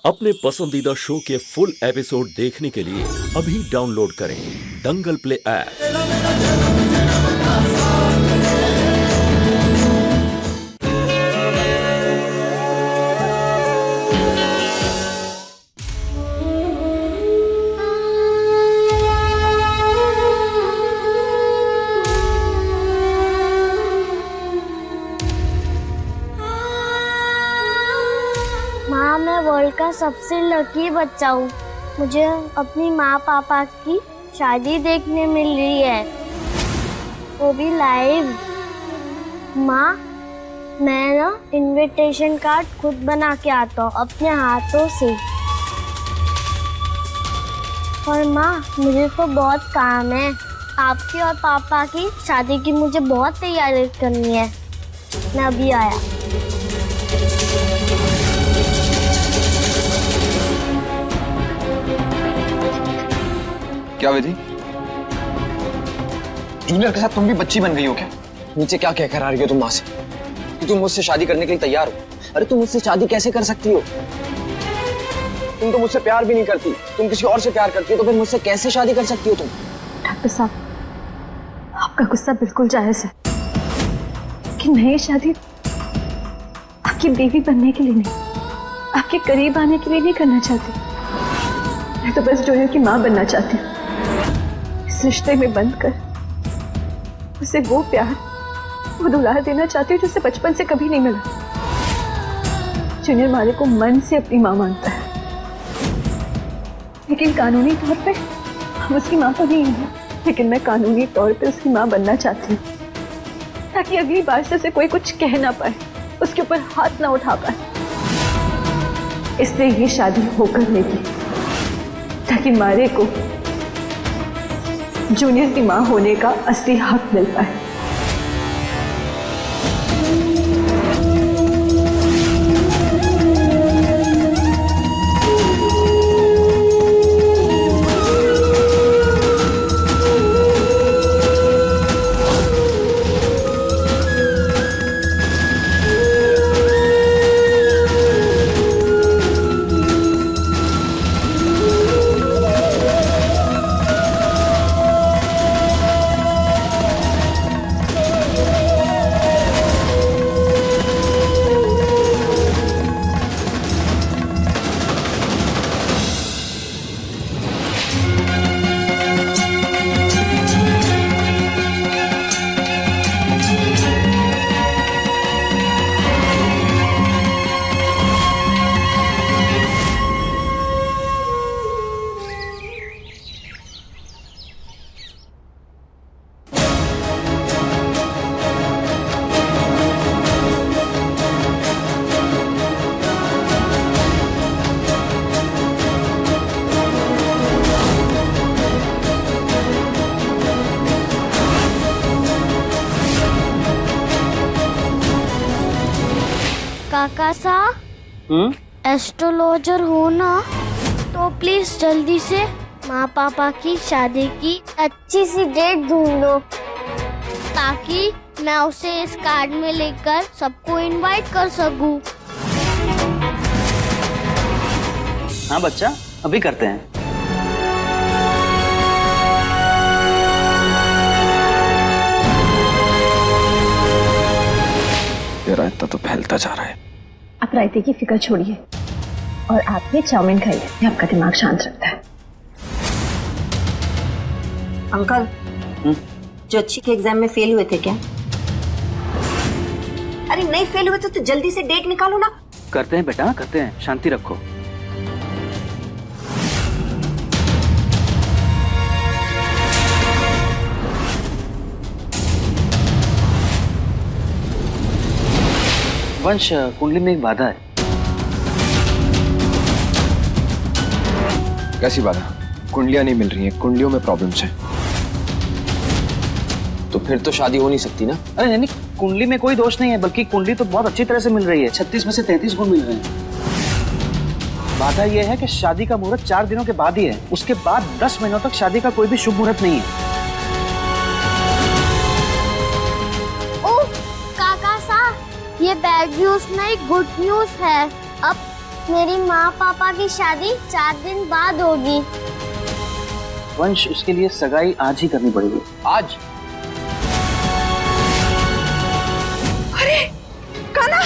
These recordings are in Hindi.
अपने पसंदीदा शो के फुल एपिसोड देखने के लिए अभी डाउनलोड करें दंगल प्ले ऐप। माँ, मैं वर्ल्ड का सबसे लकी बच्चा हूँ। मुझे अपनी माँ पापा की शादी देखने मिल रही है, वो भी लाइव। माँ, मैं ना इनविटेशन कार्ड खुद बना के आता हूँ अपने हाथों से। और माँ, मुझे तो बहुत काम है। आपकी और पापा की शादी की मुझे बहुत तैयारी करनी है। मैं अभी आया। क्या विधि? जूनियर के साथ तुम भी बच्ची बन गई हो क्या? नीचे क्या कहकर आ रही हो तुम माँ से कि तुम मुझसे शादी करने के लिए तैयार हो? अरे तुम मुझसे शादी कैसे कर सकती हो? तुम तो मुझसे प्यार भी नहीं करती, तुम किसी और से प्यार करती हो, तो फिर मुझसे कैसे शादी कर सकती हो तुम? डॉक्टर साहब, आपका गुस्सा बिल्कुल जायज है कि मैं ये शादी आपकी बीवी बनने के लिए नहीं, आपके करीब आने के लिए नहीं करना चाहती। मैं तो बस जूनियर की माँ बनना चाहती हूँ। इस रिश्ते में बंद कर उसे वो प्यार, वो दुलार देना चाहती हूँ जो उसे बचपन से कभी नहीं मिला। जूनियर मारे को मन से अपनी माँ मानता है, लेकिन कानूनी तौर पे हम उसकी माँ तो नहीं है। लेकिन मैं कानूनी तौर पे उसकी माँ बनना चाहती हूँ, ताकि अगली बार से उसे कोई कुछ कह ना पाए, उसके ऊपर हाथ ना उठा पाए। इसलिए ये शादी होकर लेगी, ताकि मारे को जूनियर की मां होने का असली हक मिल पाए। काका साहब, एस्ट्रोलॉजर हो ना, तो प्लीज जल्दी से माँ पापा की शादी की अच्छी सी डेट ढूंढ लो, ताकि मैं उसे इस कार्ड में लेकर सबको इनवाइट कर सकूं। हाँ बच्चा, अभी करते हैं। ये रायता तो फैलता जा रहा है। आप रायते की फिक्र छोड़िए और आपने चाउमीन खाइए, ये आपका दिमाग शांत रखता है। अंकल, जो अच्छी के एग्जाम में फेल हुए थे क्या? अरे नहीं फेल हुए तो जल्दी से डेट निकालो ना। करते हैं बेटा, करते हैं, शांति रखो। वंश, कुंडली में एक बाधा है। कैसी बात है? कुंडलियां नहीं मिल रही हैं, कुंडलियों में प्रॉब्लम्स हैं। तो फिर तो शादी हो नहीं सकती ना? अरे नहीं, कुंडली में कोई दोष नहीं है, बल्कि कुंडली तो बहुत अच्छी तरह से मिल रही है। 36 में से 33 गुण मिल रहे हैं। बाधा यह है कि शादी का मुहूर्त 4 दिनों के बाद ही है। उसके बाद 10 महीनों तक शादी का कोई भी शुभ मुहूर्त नहीं है। ओह काका साहब, ये बैड न्यूज नहीं, गुड न्यूज है। अब मेरी माँ पापा की शादी 4 दिन बाद होगी। वंश, उसके लिए सगाई आज ही करनी पड़ेगी। आज? अरे काना,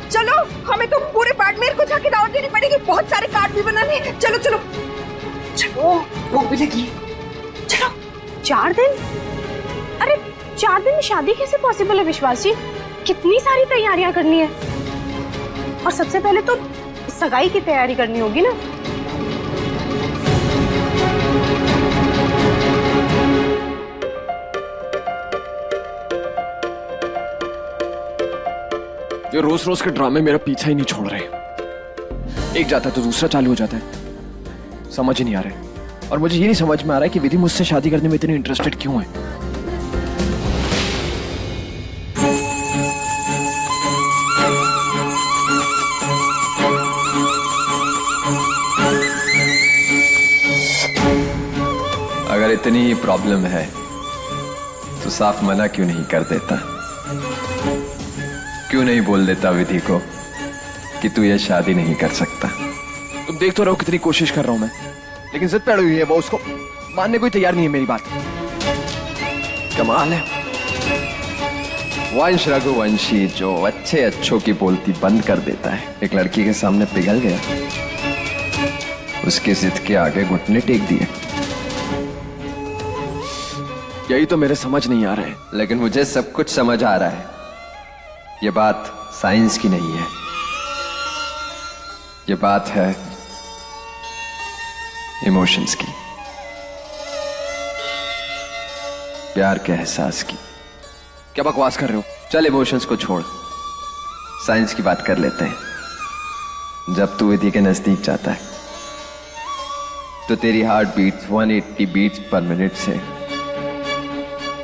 चलो हमें तो पूरे बाड़मेर को जाके दावत देनी पड़ेगी, बहुत सारे कार्ड भी बनाने हैं। चलो चलो चलो, भूख भी लगी। चलो। 4 दिन? अरे 4 दिन में शादी कैसे पॉसिबल है विश्वास जी? कितनी सारी तैयारियां करनी है, और सबसे पहले तो सगाई की तैयारी करनी होगी ना। ये रोज रोज के ड्रामे मेरा पीछा ही नहीं छोड़ रहे। एक जाता है तो दूसरा चालू हो जाता है, समझ ही नहीं आ रहा है। और मुझे ये नहीं समझ में आ रहा है कि विधि मुझसे शादी करने में इतनी इंटरेस्टेड क्यों है। अगर इतनी ही प्रॉब्लम है तो साफ मना क्यों नहीं कर देता? क्यों नहीं बोल देता विधि को कि तू ये शादी नहीं कर सकता? तुम देख तो रहो कितनी कोशिश कर रहा हूं मैं, लेकिन जिद पे अड़ी हुई है वो, उसको मानने को ही तैयार नहीं है मेरी बात। कमाल है। वंश रघुवंशी जो अच्छे अच्छों की बोलती बंद कर देता है, एक लड़की के सामने पिघल गया, उसकी जिद के आगे घुटने टेक दिए। यही तो मेरे समझ नहीं आ रहा है। लेकिन मुझे सब कुछ समझ आ रहा है। ये बात साइंस की नहीं है, ये बात है इमोशंस की, प्यार के एहसास की। क्या बकवास कर रहे हो? चल इमोशंस को छोड़, साइंस की बात कर लेते हैं। जब तू विधि के नजदीक जाता है तो तेरी heart beats 180 beats per minute से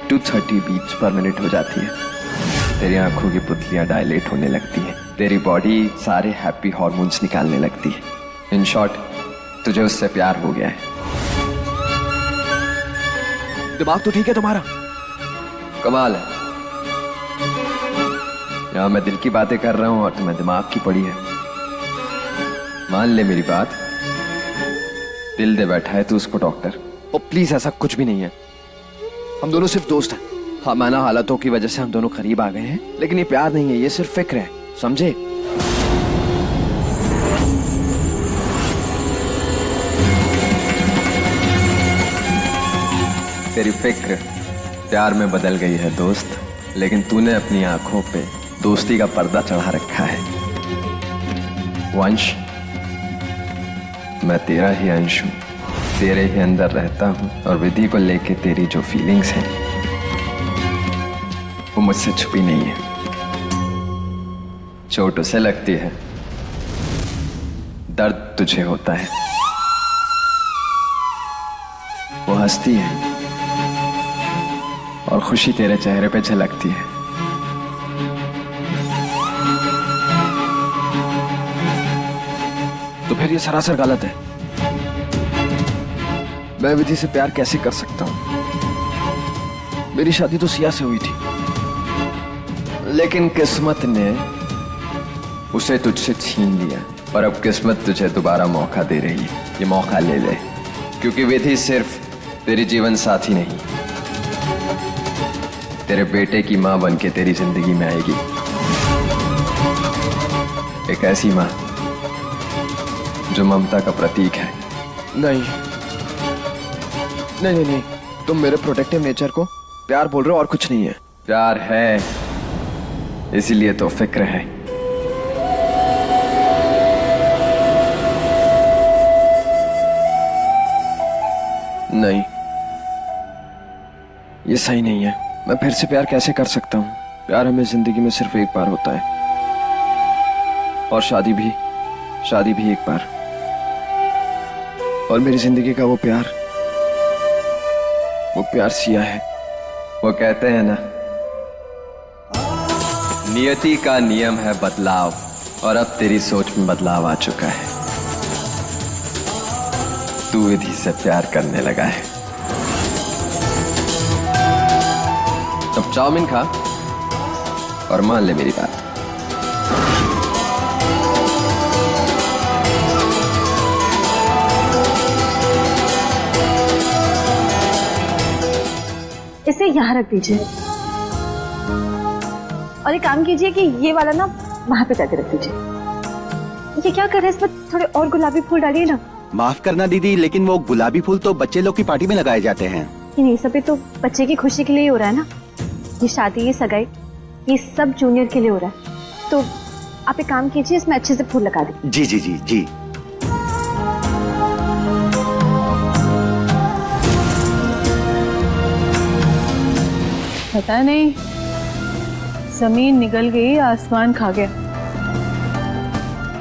230 बीट्स पर मिनट हो जाती है। तेरी आंखों की पुतलियां डायलेट होने लगती है, तेरी बॉडी सारे हैप्पी हार्मोन्स निकालने लगती है। इन शॉर्ट, तुझे उससे प्यार हो गया है। दिमाग तो ठीक है तुम्हारा? कमाल है। यहां मैं दिल की बातें कर रहा हूं और तुम्हें दिमाग की पड़ी है। मान ले मेरी बात, दिल दे बैठा है तू उसको डॉक्टर। ओ प्लीज, ऐसा कुछ भी नहीं है। हम दोनों सिर्फ दोस्त हैं। हाँ, माना हालातों की वजह से हम दोनों करीब आ गए हैं, लेकिन ये प्यार नहीं है, ये सिर्फ फिक्र है, समझे? तेरी फिक्र प्यार में बदल गई है दोस्त, लेकिन तूने अपनी आंखों पे दोस्ती का पर्दा चढ़ा रखा है। वंश, मैं तेरा ही अंश हूं, तेरे ही अंदर रहता हूं, और विधि को लेके तेरी जो फीलिंग्स हैं वो मुझसे छुपी नहीं है। चोट उसे लगती है, दर्द तुझे होता है। वो हंसती है और खुशी तेरे चेहरे पे झलकती है। तो फिर ये सरासर गलत है। मैं विधि से प्यार कैसे कर सकता हूं? मेरी शादी तो सिया से हुई थी। लेकिन किस्मत ने उसे तुझसे छीन लिया, और अब किस्मत तुझे दोबारा मौका दे रही है। ये मौका ले ले, क्योंकि विधि सिर्फ तेरी जीवन साथी नहीं, तेरे बेटे की मां बनके तेरी जिंदगी में आएगी। एक ऐसी मां जो ममता का प्रतीक है। नहीं नहीं नहीं नहीं, तुम मेरे प्रोटेक्टिव नेचर को प्यार बोल रहे हो और कुछ नहीं है। प्यार है, इसीलिए तो फिक्र है। नहीं, ये सही नहीं है। मैं फिर से प्यार कैसे कर सकता हूँ? प्यार हमें जिंदगी में सिर्फ एक बार होता है, और शादी भी एक बार। और मेरी जिंदगी का वो प्यार सिया है। वो कहते हैं ना, नियति का नियम है बदलाव, और अब तेरी सोच में बदलाव आ चुका है। तू विधि से प्यार करने लगा है। अब चाउमीन खा और मान ले मेरी बात। इसे यहाँ रख दीजिए और एक काम कीजिए कि ये वाला ना वहां पे जाके रख दीजिए। ये क्या कर रहे हैं, इसमें थोड़े और गुलाबी फूल डालिए ना। माफ करना दीदी, लेकिन वो गुलाबी फूल तो बच्चे लोग की पार्टी में लगाए जाते हैं। नहीं, सब तो बच्चे की खुशी के लिए हो रहा है ना। ये शादी, ये सगाई, ये सब जूनियर के लिए हो रहा है। तो आप एक काम कीजिए, इसमें अच्छे से फूल लगा दीजिए। जी जी जी जी। पता नहीं जमीन निकल गई, आसमान खा गया।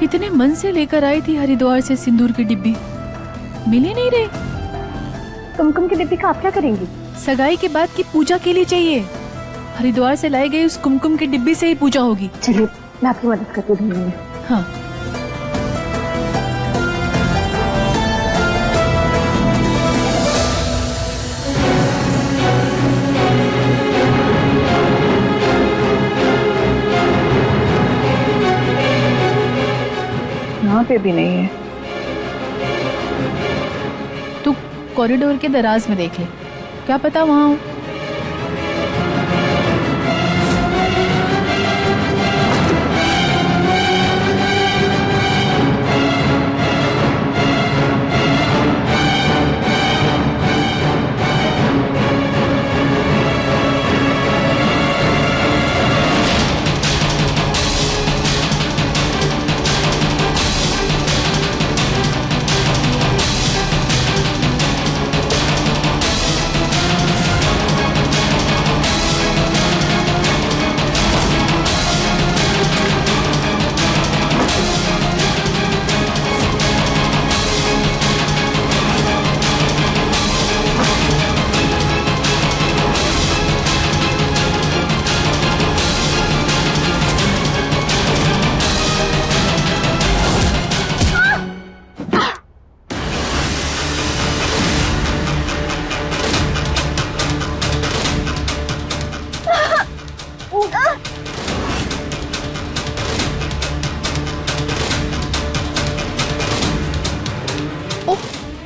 इतने मन से लेकर आई थी हरिद्वार से सिंदूर की डिब्बी, मिल ही नहीं रही। कुमकुम की डिब्बी का आप क्या करेंगी? सगाई के बाद की पूजा के लिए चाहिए। हरिद्वार से लाई गई उस कुमकुम की डिब्बी से ही पूजा होगी। चलिए मैं आपकी मदद करती हूँ ढूंढने में। हाँ। यहाँ पे भी नहीं है। तू कॉरिडोर के दराज में देख ले, क्या पता वहाँ हो।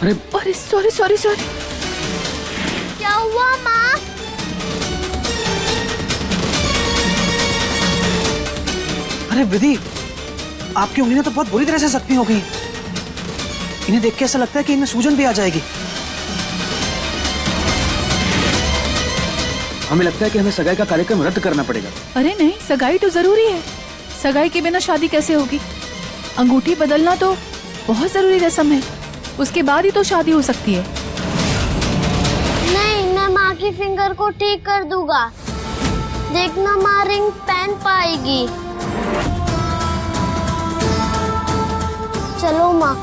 अरे सॉरी सॉरी सॉरी। क्या हुआ माँ? अरे विधि, आपकी उंगलियां तो बहुत बुरी तरह से जख्मी हो गई। इन्हें देख के ऐसा लगता है कि इनमें सूजन भी आ जाएगी। हमें लगता है कि हमें सगाई का कार्यक्रम रद्द करना पड़ेगा। अरे नहीं, सगाई तो जरूरी है। सगाई के बिना शादी कैसे होगी? अंगूठी बदलना तो बहुत जरूरी रस्म है, उसके बाद ही तो शादी हो सकती है। नहीं, मैं माँ की फिंगर को ठीक कर दूंगा। देखना माँ रिंग पहन पाएगी। चलो माँ।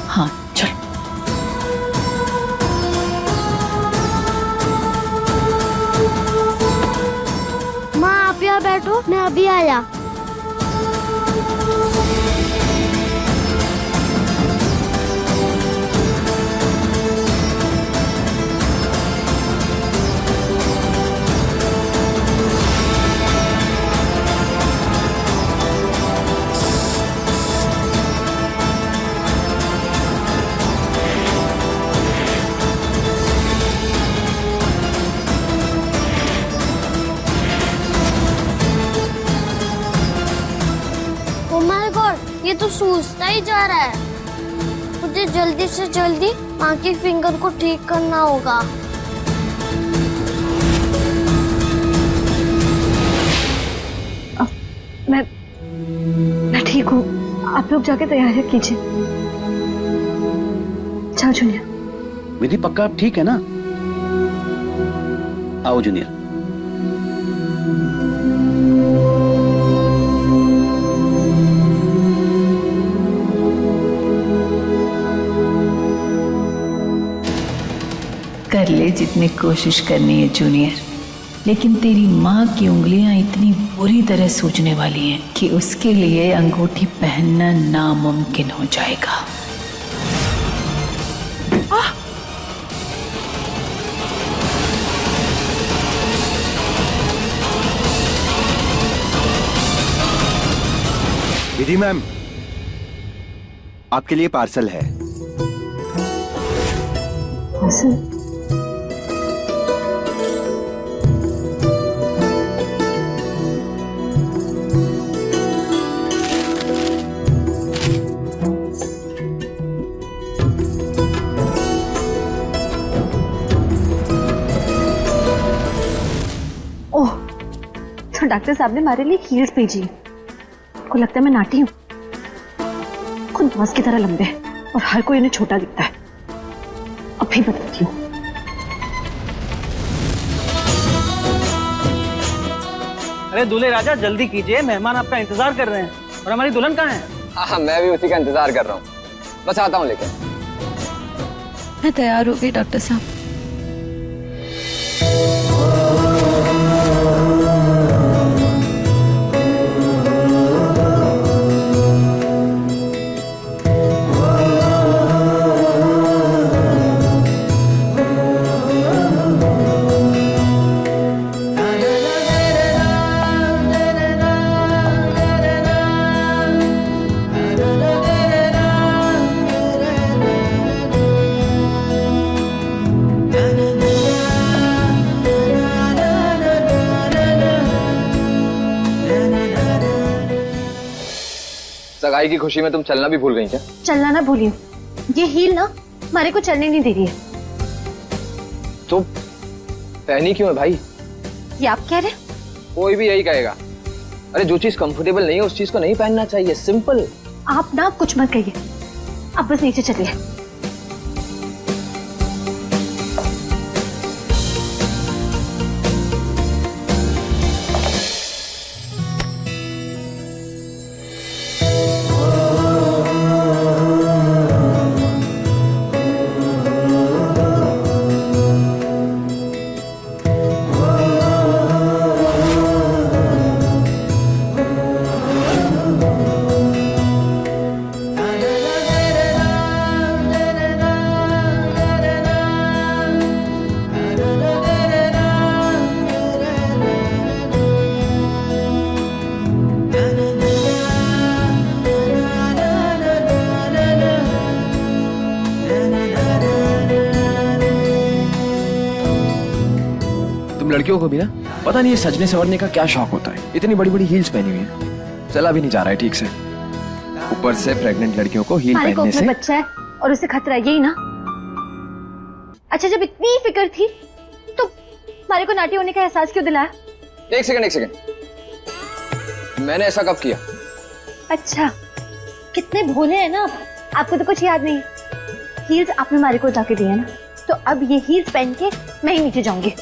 हाँ चल। माँ आप यहाँ बैठो, मैं अभी आया। ये तो सूजता ही जा रहा है। मुझे जल्दी से जल्दी माँ की फिंगर को ठीक करना होगा। मैं ठीक हूँ, आप लोग जाके तैयारी कीजिए। जाओ जूनियर। विधि पक्का आप ठीक है ना? आओ जूनियर। कर ले जितनी कोशिश करनी है जूनियर, लेकिन तेरी माँ की उंगलियां इतनी बुरी तरह सूजने वाली हैं कि उसके लिए अंगूठी पहनना नामुमकिन हो जाएगा। विधि मैम, आपके लिए पार्सल है। डॉक्टर साहब ने हमारे लिए हील्स भेजी है। को लगता है मैं नाटी हूँ, खुद बॉस की तरह लंबे हैं और हर कोई उन्हें छोटा दिखता है। अभी बताती हूँ। अरे दूल्हे राजा जल्दी कीजिए, मेहमान आपका इंतजार कर रहे हैं। और हमारी दुल्हन कहाँ है? हाँ, मैं भी उसी का इंतजार कर रहा हूँ, बस आता हूँ लेकर। मैं तैयार हो गई डॉक्टर साहब। सगाई की खुशी में तुम चलना भी भूल गई क्या? चलना ना भूलियो, ये हील ना हमारे को चलने नहीं दे रही है। तो पहनी क्यों है भाई? ये आप कह रहे? कोई भी यही कहेगा। अरे जो चीज कंफर्टेबल नहीं है उस चीज को नहीं पहनना चाहिए, सिंपल। आप ना कुछ मत कहिए, अब बस नीचे चलिए। लड़कियों को भी ना पता नहीं ये सजने संवरने का क्या शौक होता है। इतनी बड़ी बड़ी हील्स पहनी हुई है, चला भी नहीं जा रहा है ठीक से। ऊपर से प्रेग्नेंट लड़कियों को हील पहनने से बच्चा है और उसे खतरा यही ना। अच्छा, जब इतनी फिक्र थी तो हमारे को नाटी होने का एहसास क्यों दिलाया? एक सेकंड, मैंने ऐसा कब किया? अच्छा, कितने भोले हैं ना आप, आपको तो कुछ याद नहीं। हील्स आपने हमारे को जाके दिए ना, तो अब ये हील्स पहन के मैं ही नीचे जाऊंगी।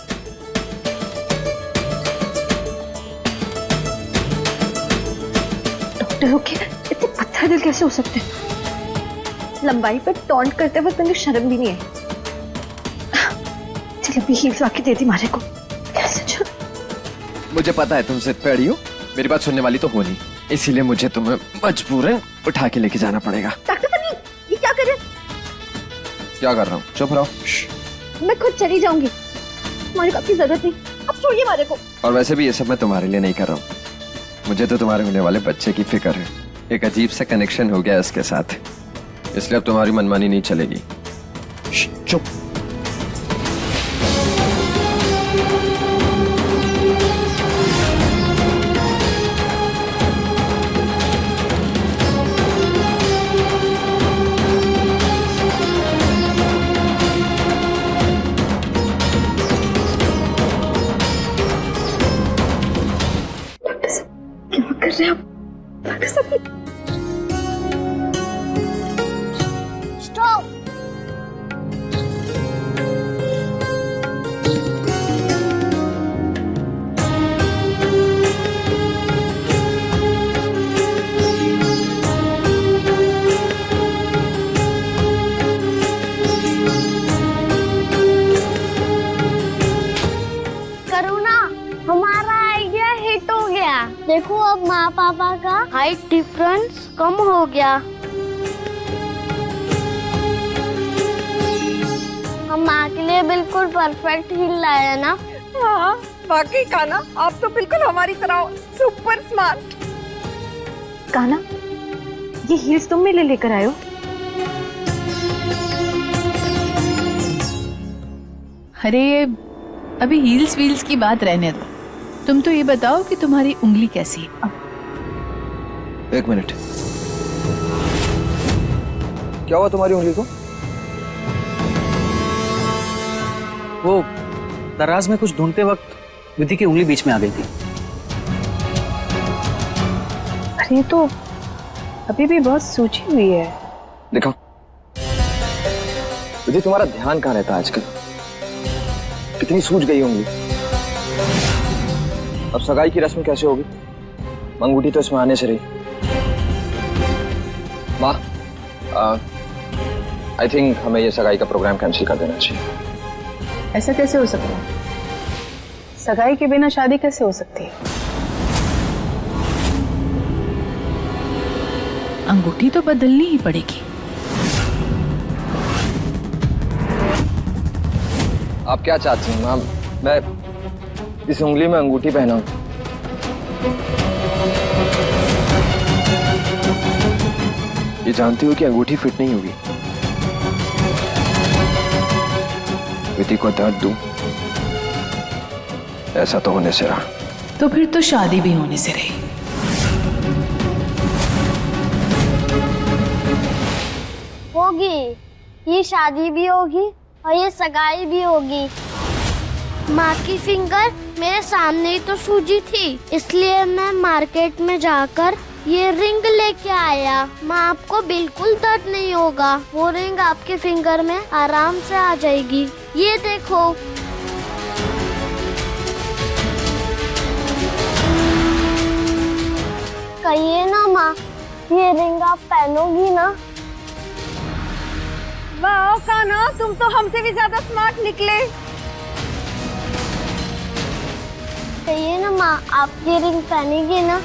डॉक्टर होके इतने पत्थर दिल कैसे हो सकते हैं? लंबाई पर टॉन्ट करते वक्त मुझे शर्म भी नहीं है। चल अभी हील्स आके दे दी मारे को। कैसे चल? मुझे पता है तुम जिद पे अड़ी हो, मेरी बात सुनने वाली तो हो नहीं, इसीलिए मुझे तुम्हें मजबूरन उठा के लेके जाना पड़ेगा। डॉक्टर सनी, ये क्या कर रहे हैं? क्या कर रहा हूँ? चुप रहो। मैं खुद चली जाऊंगी, तुम्हारी आपकी जरूरत नहीं, अब छोड़िए मारे को। और वैसे भी ये सब मैं तुम्हारे लिए नहीं कर रहा हूँ, मुझे तो तुम्हारे होने वाले बच्चे की फिक्र है। एक अजीब सा कनेक्शन हो गया है इसके साथ, इसलिए अब तुम्हारी मनमानी नहीं चलेगी। चुप। कर रहे हैं स्टॉप। करुणा, हमारा आइडिया हिट हो गया। देखो अब माँ पापा का हाइट डिफरेंस कम हो गया। हम माँ के लिए बिल्कुल परफेक्ट हिल लाए है ना? हाँ वाकई काना, आप तो बिल्कुल हमारी तरह हो, सुपर स्मार्ट। काना, ये हील्स तुम मेरे लिए लेकर आए हो? अरे अभी हील्स वील्स की बात रहने दो, तुम तो ये बताओ कि तुम्हारी उंगली कैसी है? एक मिनट। क्या हुआ तुम्हारी उंगली को? वो दराज में कुछ ढूंढते वक्त विधि की उंगली बीच में आ गई थी। पर ये तो अभी भी बहुत सूजी हुई है। देखो विधि, तुम्हारा ध्यान कहाँ रहता है आजकल? कितनी सूझ गई होंगी। अब सगाई की रस्म कैसे होगी? अंगूठी तो इसमें आने से रही। माँ, आई थिंक हमें ये सगाई का प्रोग्राम कैंसिल कर देना चाहिए। ऐसा कैसे हो सकता है? सगाई के बिना शादी कैसे हो सकती है? अंगूठी तो बदलनी ही पड़ेगी। आप क्या चाहती हैं माँ? मैं इस उंगली में अंगूठी पहनाऊं? ये जानती हो कि अंगूठी फिट नहीं होगी। विधि को दर्द दूं, ऐसा तो होने से रहा। तो फिर तो शादी भी होने से रही। होगी, ये शादी भी होगी और ये सगाई भी होगी। माँ की फिंगर मेरे सामने ही तो सूजी थी, इसलिए मैं मार्केट में जाकर ये रिंग लेके आया। माँ, आपको बिल्कुल दर्द नहीं होगा। वो रिंग आपके फिंगर में आराम से आ जाएगी। ये देखो। कहिए ना माँ, ये रिंग आप पहनोगी ना? वाह कान्हा, तुम तो हमसे भी ज्यादा स्मार्ट निकले। कहिए ना माँ, आप ये रिंग पहनेगी ना?